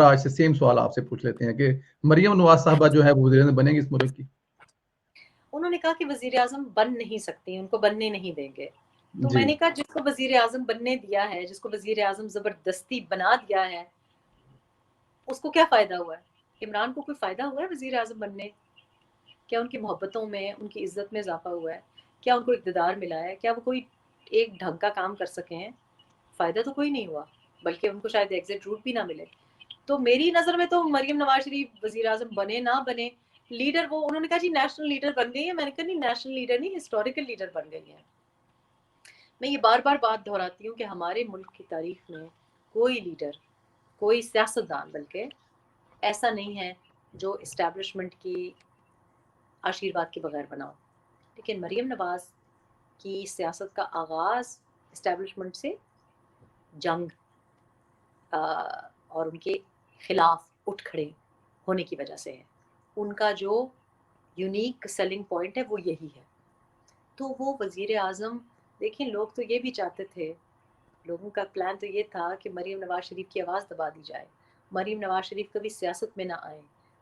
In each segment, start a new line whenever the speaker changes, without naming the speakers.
آج سے سیم سوال آپ سے پوچھ لیتے ہیں کہ مریم نواز صاحبہ جو ہے وہ وزیر اعظم بنیں گی اس ملک کی؟
انہوں نے کہا کہ وزیر اعظم بن نہیں سکتی، ان کو بننے نہیں دیں گے. تو میں نے کہا جس کو وزیر اعظم بننے دیا ہے، جس کو وزیر اعظم زبردستی بنا دیا ہے، اس کو کیا فائدہ ہوا ہے؟ عمران کو کوئی فائدہ ہوا ہے وزیر اعظم بننے؟ کیا ان کی محبتوں میں، ان کی عزت میں اضافہ ہوا ہے؟ کیا ان کو اقتدار ملا ہے؟ کیا وہ کوئی ایک ڈھنگ کا کام کر سکے ہیں؟ فائدہ تو کوئی نہیں ہوا، بلکہ ان کو شاید ایگزٹ روٹ بھی نہ ملے. تو میری نظر میں تو مریم نواز شریف وزیر اعظم بنے نہ بنے، لیڈر وہ انہوں نے کہا جی نیشنل لیڈر بن گئی ہے. میں نے کہا نہیں، نیشنل لیڈر نہیں، ہسٹوریکل لیڈر بن گئی ہیں. میں یہ بار بار بات دہراتی ہوں کہ ہمارے ملک کی تاریخ میں کوئی لیڈر، کوئی سیاستدان بلکہ ایسا نہیں ہے جو اسٹیبلشمنٹ کی آشیرواد کے بغیر بنا ہو. لیکن مریم نواز کی سیاست کا آغاز اسٹیبلشمنٹ سے جنگ اور ان کے خلاف اٹھ کھڑے ہونے کی وجہ سے ہے. ان کا جو یونیک سیلنگ پوائنٹ ہے وہ یہی ہے. تو وہ وزیر اعظم، دیکھیں لوگ تو یہ بھی چاہتے تھے، لوگوں کا پلان تو یہ تھا کہ مریم نواز شریف کی آواز دبا دی جائے، مریم نواز شریف کبھی سیاست میں نہ آئیں.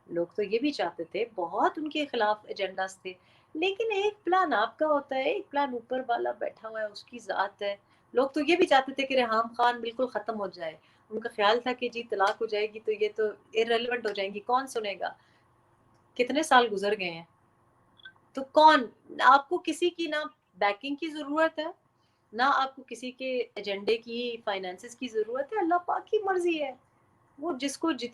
لوگ تو یہ بھی چاہتے تھے، بہت ان کے خلاف ایجنڈاز تھے. لیکن ایک پلان آپ کا ہوتا ہے، ایک پلان اوپر والا بیٹھا ہوا ہے، اس کی ذات ہے. لوگ تو یہ بھی چاہتے تھے کہ ریحام خان بالکل ختم ہو جائے. ان کا خیال تھا کہ جی طلاق ہو جائے گی تو یہ تو irrelevant ہو جائیں گی، کون سنے گا. کتنے سال گزر گئے ہیں، تو کون، آپ کو کسی کی نہ بیکنگ کی ضرورت ہے، نہ آپ کو کسی کے ایجنڈے کی، فائنانسز کی ضرورت ہے. اللہ پاک کی مرضی ہے، وہ جس کو جتنی